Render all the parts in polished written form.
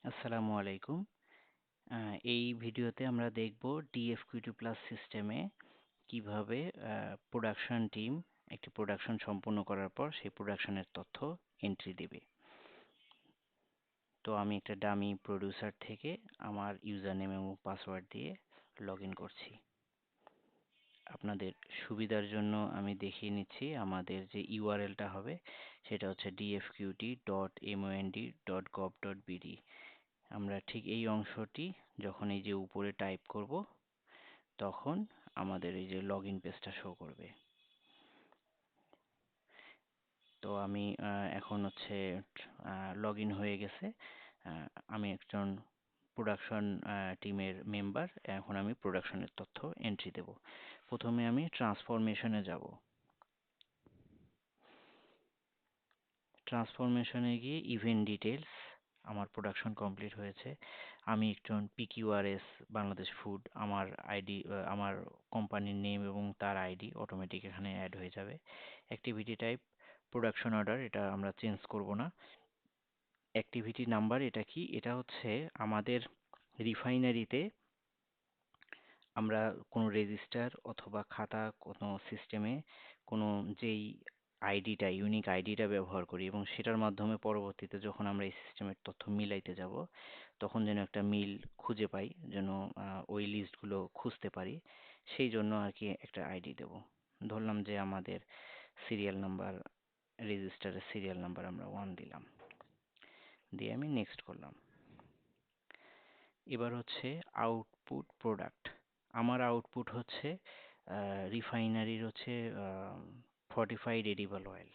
আসসালামু আলাইকুম। এই ভিডিওতে আমরা দেখব DFQT প্লাস সিস্টেমে কিভাবে প্রোডাকশন টিম একটি প্রোডাকশন সম্পূর্ণ করার পর সেই প্রোডাকশনের তথ্য এন্ট্রি দেবে। তো আমি একটা ডামি প্রডিউসার থেকে আমার ইউজার নেম এবং পাসওয়ার্ড দিয়ে লগ ইন করছি। আপনাদের সুবিধার জন্য আমি দেখিয়ে নিচ্ছি আমাদের যে ইউআরএলটা হবে সেটা হচ্ছে dfqt.mond.gov.bd। আমরা ঠিক এই অংশটি যখন এই যে উপরে টাইপ করব তখন আমাদের এই যে লগ ইন পেজটা শো করবে। তো আমি এখন হচ্ছে লগ ইন হয়ে গেছে। আমি একজন প্রোডাকশন টিমের মেম্বার। এখন আমি প্রোডাকশনের তথ্য এন্ট্রি দেব। প্রথমে আমি ট্রান্সফরমেশনে যাব। ট্রান্সফরমেশনে গিয়ে ইভেন্ট ডিটেলস, আমার প্রোডাকশন কমপ্লিট হয়েছে। আমি একজন PQRS বাংলাদেশ ফুড, আমার আইডি, আমার কোম্পানির নেম এবং তার আইডি অটোমেটিক এখানে অ্যাড হয়ে যাবে। অ্যাক্টিভিটি টাইপ প্রোডাকশন অর্ডার, এটা আমরা চেঞ্জ করব না। অ্যাক্টিভিটি নাম্বার এটা কি? এটা হচ্ছে আমাদের রিফাইনারিতে আমরা কোনো রেজিস্টার অথবা খাতা, কোনো সিস্টেমে কোনো যেই আইডিটা, ইউনিক আইডিটা ব্যবহার করি এবং সেটার মাধ্যমে পরবর্তীতে যখন আমরা এই সিস্টেমের তথ্য মিলাইতে যাব তখন যেন একটা মিল খুঁজে পাই, যেন ওই লিস্টগুলো খুঁজতে পারি, সেই জন্য আর কি একটা আইডি দেব। ধরলাম যে আমাদের সিরিয়াল নাম্বার, রেজিস্টারের সিরিয়াল নাম্বার আমরা 1 দিলাম, দিয়ে আমি নেক্সট করলাম। এবার হচ্ছে আউটপুট প্রোডাক্ট। আমার আউটপুট হচ্ছে রিফাইনারির হচ্ছে ফর্টিফাইড এডিবল অয়েল।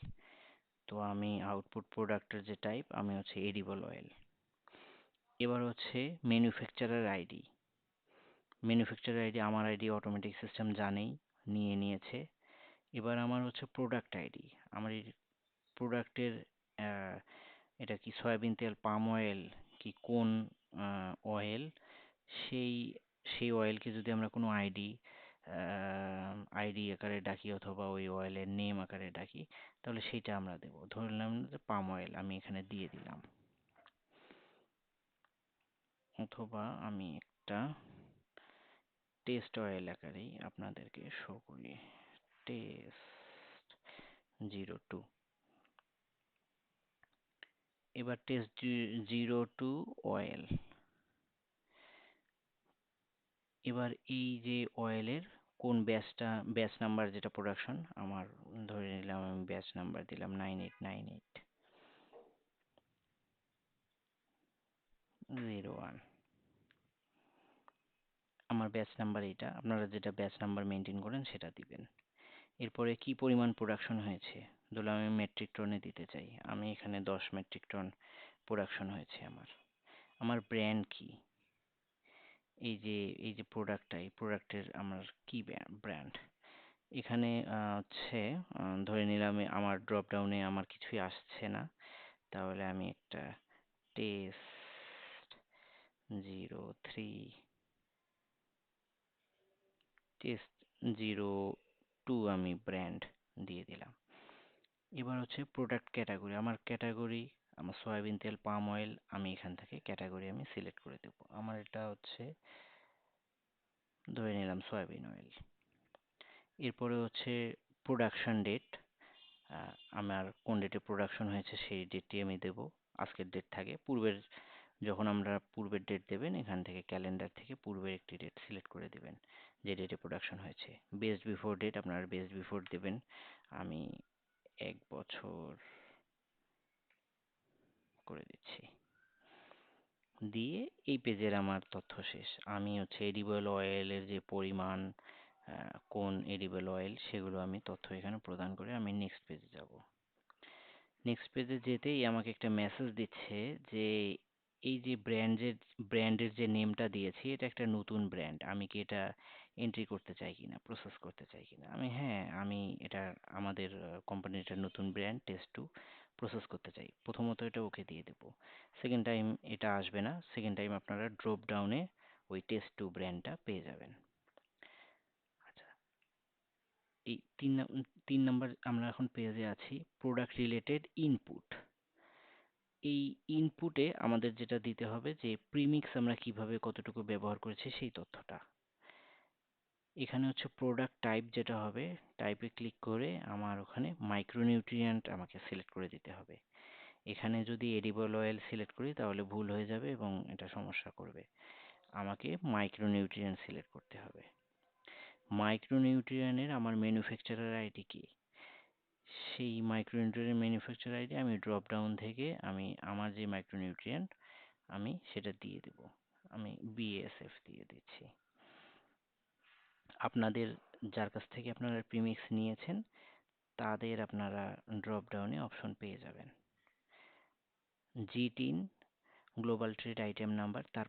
তো আমি আউটপুট প্রোডাক্টের যে টাইপ, আমি হচ্ছে এডিবল অয়েল। এবার হচ্ছে ম্যানুফ্যাকচারার আইডি। ম্যানুফ্যাকচারার আইডি আমার আইডি অটোমেটিক সিস্টেম জানেই, নিয়েছে। এবার আমার হচ্ছে প্রোডাক্ট আইডি। আমার এই প্রোডাক্টের এটা কি সয়াবিন তেল, পাম অয়েল, কি কোন অয়েল, সেই সেই অয়েলকে যদি আমরা কোনো আইডি আকারে ডাকি অথবা ওই অয়েলের নেম আকারে ডাকি, তাহলে সেইটা আমরা দেব। ধরলাম যে পাম অয়েল আমি এখানে দিয়ে দিলাম, অথবা আমি একটা টেস্ট অয়েল আকারেই আপনাদেরকে শো করি, টেস্ট 02। এবার টেস্ট 02 অয়েল। এবার এই যে অয়েলের কোন ব্যাচটা, ব্যাচ নাম্বার যেটা প্রোডাকশন আমার, ধরে নিলাম আমি ব্যাচ নাম্বার দিলাম 989801। আমার ব্যাচ নাম্বার এটা, আপনারা যেটা ব্যাচ নাম্বার মেনটেন করেন সেটা দিবেন। এরপরে কি পরিমাণ প্রোডাকশন হয়েছে, ধরলাম আমি মেট্রিক টনে দিতে চাই, আমি এখানে 10 মেট্রিক টন প্রোডাকশন হয়েছে আমার। আমার ব্র্যান্ড কি, এই যে প্রোডাক্টটা, এই প্রোডাক্টের আমার কি ব্র্যান্ড। এখানে হচ্ছে ধরে নিলাম আমার ড্রপ ডাউনে আমার কিছুই আসছে না, তাহলে আমি একটা টেস্ট 03, টেস্ট 02 আমি ব্র্যান্ড দিয়ে দিলাম। এবার হচ্ছে প্রোডাক্ট ক্যাটাগরি, আমার ক্যাটাগরি আমার সয়াবিন তেল, পাম অয়েল, আমি এখান থেকে ক্যাটাগরি আমি সিলেক্ট করে দেব। আমার এটা হচ্ছে ধরে নিলাম সয়াবিন অয়েল। এরপরে হচ্ছে প্রোডাকশন ডেট, আমার কোন ডেটে প্রোডাকশন হয়েছে সেই ডেটটি আমি দেব। আজকের ডেট থাকে, পূর্বের যখন আমরা পূর্বের ডেট দেবেন এখান থেকে ক্যালেন্ডার থেকে পূর্বের একটি ডেট সিলেক্ট করে দেবেন যে ডেটে প্রোডাকশন হয়েছে। বেস্ট বিফোর ডেট, আপনারা বেস্ট বিফোর দেবেন। আমি 1 বছর করে দিচ্ছি, দিয়ে এই পেজের আমার তথ্য শেষ। আমি হচ্ছে এডিবল অয়েলের যে পরিমাণ, কোন এডিবল অয়েল, সেগুলো আমি তথ্য এখানে প্রদান করে আমি নেক্সট পেজে যাব। নেক্সট পেজে যেতেই আমাকে একটা মেসেজ দিচ্ছে যে এই যে ব্র্যান্ডের যে নেমটা দিয়েছি এটা একটা নতুন ব্র্যান্ড, আমি কি এটা এন্ট্রি করতে চাই কিনা, প্রসেস করতে চাই কিনা। আমি হ্যাঁ, আমি এটা আমাদের কোম্পানির একটা নতুন ব্র্যান্ড টেস্ট 2 প্রসেস করতে চাই, প্রথমত এটা ওকে দিয়ে দেবো। সেকেন্ড টাইম এটা আসবে না, সেকেন্ড টাইম আপনারা ড্রপ ডাউনে ওই টেস্ট 2 ব্র্যান্ডটা পেয়ে যাবেন। আচ্ছা, এই 3 নাম্বার আমরা এখন পেজে আছি, প্রোডাক্ট রিলেটেড ইনপুট। এই ইনপুটে আমাদের যেটা দিতে হবে যে প্রিমিক্স আমরা কিভাবে কতটুকু ব্যবহার করেছি সেই তথ্যটা। এখানে হচ্ছে প্রোডাক্ট টাইপ যেটা হবে, টাইপে ক্লিক করে আমার ওখানে মাইক্রোনিউট্রিয়েন্ট আমাকে সিলেক্ট করে দিতে হবে। এখানে যদি এডিবল অয়েল সিলেক্ট করি তাহলে ভুল হয়ে যাবে এবং এটা সমস্যা করবে। আমাকে মাইক্রোনিউট্রিয়েন্ট সিলেক্ট করতে হবে। মাইক্রোনিউট্রিয়েন্টের আমার ম্যানুফ্যাকচারার আইডি কি, সেই মাইক্রোনিউট্রিয়েন্ট ম্যানুফ্যাকচারার আইডি আমি ড্রপ ডাউন থেকে আমি আমার যে মাইক্রোনিউট্রিয়েন্ট আমি সেটা দিয়ে দেব। আমি বিএসএফ দিয়ে দিচ্ছি। আপনাদের যার কাছ থেকে আপনারা প্রিমিক্স নিয়েছেন তাদের আপনারা ড্রপ ডাউনে অপশন পেয়ে যাবেন। জি10 গ্লোবাল ট্রেড আইটেম নাম্বার, তার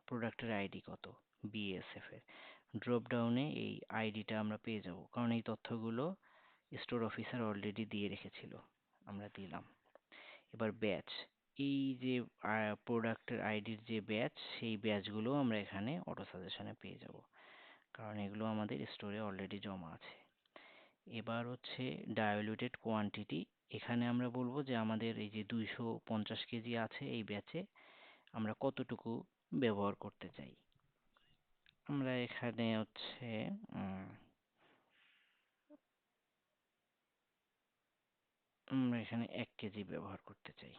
প্রোডাক্টের আইডি কত, বিএসএফ এর ড্রপ ডাউনে এই আইডিটা আমরা পেয়ে যাব, কারণ এই তথ্যগুলো স্টোর অফিসার অলরেডি দিয়ে রেখেছিল, আমরা দিলাম। এবার ব্যাচ, এই যে প্রোডাক্টের আইডির যে ব্যাচ, সেই ব্যাচগুলো আমরা এখানে অটো সাজেশনে পেয়ে যাব, কারণ এগুলো আমাদের স্টোরে অলরেডি জমা আছে। এবার হচ্ছে ডাইলুটেড কোয়ান্টিটি, এখানে আমরা বলবো যে আমাদের এই যে 250 কেজি আছে এই ব্যাচে আমরা কতটুকু ব্যবহার করতে চাই। আমরা এখানে হচ্ছে আমরা এখানে 1 কেজি ব্যবহার করতে চাই।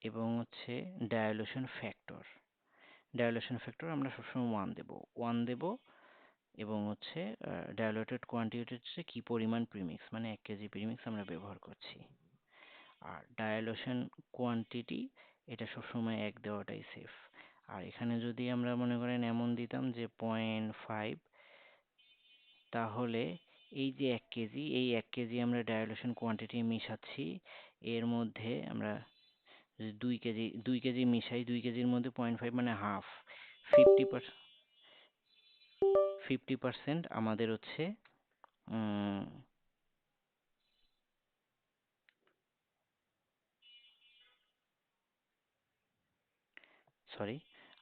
এবং হচ্ছে ডাইলুশন ফ্যাক্টর, ডাইলুশন ফ্যাক্টর আমরা সবসময় 1 দেব, 1 দেব। এবং হচ্ছে ডাইলুটেড কোয়ান্টিটি হচ্ছে কি পরিমাণ প্রিমিক্স, মানে 1 কেজি প্রিমিক্স আমরা ব্যবহার করছি। আর ডাইলুশন কোয়ান্টিটি এটা সবসময় 1 দেওয়াটাই সেফ। আর এখানে যদি আমরা মনে করেন এমন দিতাম যে 0.5, তাহলে এই যে 1 কেজি, এই 1 কেজি আমরা ডাইলুশন কোয়ান্টিটি মিশাচ্ছি, এর মধ্যে আমরা যদি 2 কেজি মিশাই, 2 কেজির মধ্যে 0.5 মানে হাফ, 50% আমাদের হচ্ছে সরি,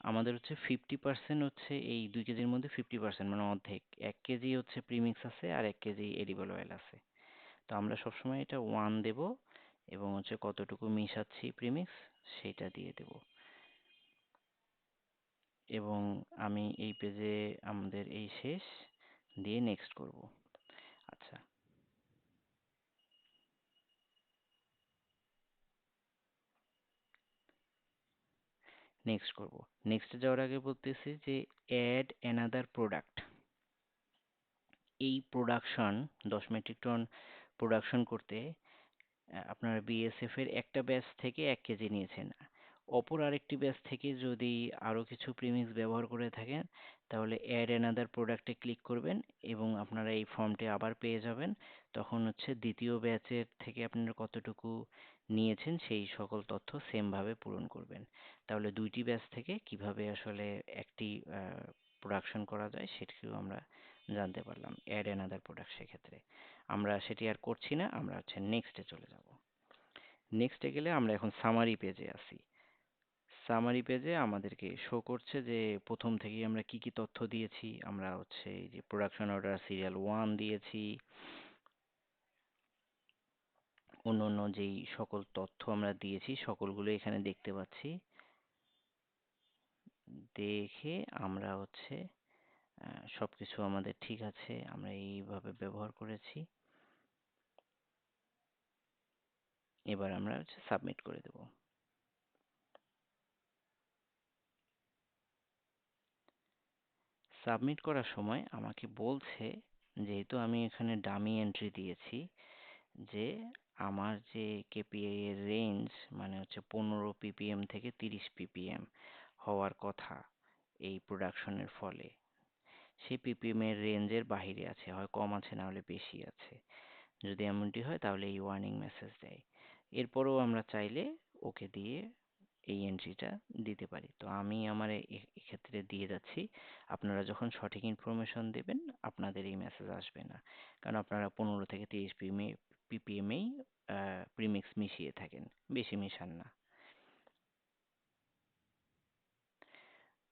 আমাদের হচ্ছে 50% হচ্ছে এই 2 কেজির মধ্যে 50% মানে অর্ধেক, 1 কেজি হচ্ছে প্রিমিক্স আছে আর 1 কেজি এডিবল অয়েল আছে। তো আমরা সবসময় এটা 1 দেব এবং হচ্ছে কতটুকু মিশাচ্ছি প্রিমিক্স সেটা দিয়ে দেব। এবং আমি এই পেজে আমাদের এই শেষ, দিয়ে নেক্সট করব। আচ্ছা, নেক্সট করব। নেক্সটে যাওয়ার আগে বলতেছি যে অ্যাড অ্যানাদার প্রোডাক্ট। এই প্রোডাকশন 10 মেট্রিক টন প্রোডাকশন করতে আপনারা বিএসএফ এর একটা ব্যাচ থেকে 1 কেজি নিয়েছেন। অপর আরেকটি ব্যাচ থেকে যদি আরও কিছু প্রিমিক্স ব্যবহার করে থাকেন তাহলে অ্যাড অ্যানাদার প্রোডাক্টে ক্লিক করবেন এবং আপনারা এই ফর্মটি আবার পেয়ে যাবেন। তখন হচ্ছে দ্বিতীয় ব্যাচের থেকে আপনারা কতটুকু নিয়েছেন সেই সকল তথ্য সেমভাবে পূরণ করবেন। তাহলে 2টি ব্যাচ থেকে কিভাবে আসলে একটি প্রোডাকশন করা যায় সেটিও আমরা জানতে পারলাম অ্যাড অ্যানাদার প্রোডাক্ট সেক্ষেত্রে। আমরা সেটি আর করছি না, আমরা হচ্ছে নেক্সটে চলে যাব। নেক্সটে গেলে আমরা এখন সামারি পেজে আছি। সামারি পেজে আমাদেরকে শো করছে যে প্রথম থেকেই আমরা কি কি তথ্য দিয়েছি। আমরা হচ্ছে এই যে প্রোডাকশন অর্ডার সিরিয়াল 1 দিয়েছি, অন্য অন্য যেই সকল তথ্য আমরা দিয়েছি সকলগুলো এখানে দেখতে পাচ্ছি। দেখে আমরা হচ্ছে সবকিছু আমাদের ঠিক আছে, আমরা এইভাবে ব্যবহার করেছি। এবার আমরা হচ্ছে সাবমিট করে দেব। সাবমিট করার সময় আমাকে বলছে, যেহেতু আমি এখানে ডামি এন্ট্রি দিয়েছি, যে আমার যে কেপিআই এর রেঞ্জ মানে হচ্ছে 15 ppm থেকে 30 ppm হওয়ার কথা এই প্রোডাকশনের ফলে, সেই ppm এর রেঞ্জের বাহিরে আছে, হয় কম আছে না হলে বেশি আছে। যদি এমনটি হয় তাহলে এই ওয়ার্নিং মেসেজ দেয়। এরপরেও আমরা চাইলে ওকে দিয়ে এই এন্ট্রিটা দিতে পারি। তো আমি আমার এক্ষেত্রে দিয়ে যাচ্ছি। আপনারা যখন সঠিক ইনফরমেশন দেবেন আপনাদের এই মেসেজ আসবে না, কারণ আপনারা 15 থেকে 30 ppm-এই প্রিমিক্স মিশিয়ে থাকেন, বেশি মিশান না।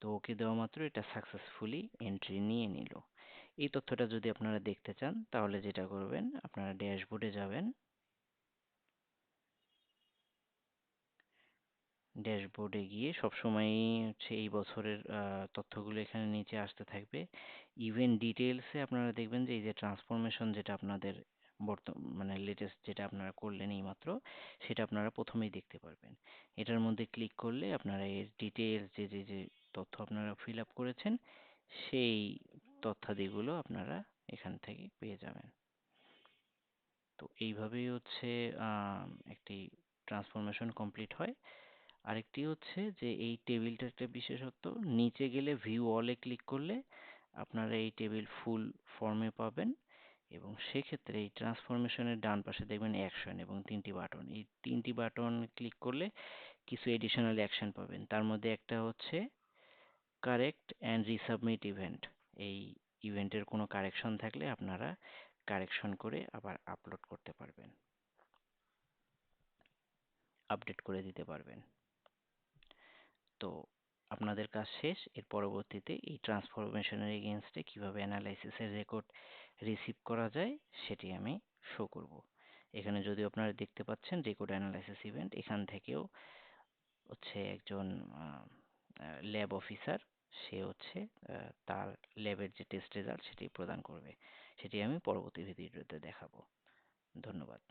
তো ওকে দেওয়া মাত্র এটা সাকসেসফুলি এন্ট্রি নিয়ে নিল। এই তথ্যটা যদি আপনারা দেখতে চান তাহলে যেটা করবেন, আপনারা ড্যাশবোর্ডে যাবেন, ড্যাশবোর্ডে গিয়ে সবসময়ই হচ্ছে এই বছরের তথ্যগুলো এখানে নিচে আসতে থাকবে। ইভেন্ট ডিটেলসে আপনারা দেখবেন যে এই যে ট্রান্সফরমেশন যেটা আপনাদের মানে লেটেস্ট যেটা আপনারা করলেন এইমাত্র, সেটা আপনারা প্রথমেই দেখতে পারবেন। এটার মধ্যে ক্লিক করলে আপনারা এর ডিটেলস যে যে যে তথ্য আপনারা ফিল আপ করেছেন সেই তথ্যাদিগুলো আপনারা এখান থেকে পেয়ে যাবেন। তো এইভাবেই হচ্ছে একটি ট্রান্সফরমেশন কমপ্লিট হয়। আরেকটি হচ্ছে যে এই টেবিলটার একটা বিশেষত্ব, নিচে গেলে ভিউ অলে ক্লিক করলে আপনারা এই টেবিল ফুল ফর্মে পাবেন এবং সেক্ষেত্রে এই ট্রান্সফরমেশনের ডান পাশে দেখবেন অ্যাকশন এবং তিনটি বাটন, এই তিনটি বাটন ক্লিক করলে কিছু এডিশনাল অ্যাকশন পাবেন। তার মধ্যে একটা হচ্ছে কারেক্ট অ্যান্ড রিসাবমিট ইভেন্ট। এই ইভেন্টের কোনো কারেকশন থাকলে আপনারা কারেকশন করে আবার আপলোড করতে পারবেন, আপডেট করে দিতে পারবেন। তো আপনাদের কাজ শেষ। এর পরবর্তীতে এই ট্রান্সফরমেশনের এগেইনস্টে কীভাবে অ্যানালাইসিসের রেকর্ড রিসিভ করা যায় সেটি আমি শো করব। এখানে যদিও আপনারা দেখতে পাচ্ছেন রেকর্ড অ্যানালাইসিস ইভেন্ট, এখান থেকেও হচ্ছে একজন ল্যাব অফিসার, সে হচ্ছে তার ল্যাবের যে টেস্ট রেজাল্ট সেটি প্রদান করবে। সেটি আমি পরবর্তী ভিডিওতে দেখাবো। ধন্যবাদ।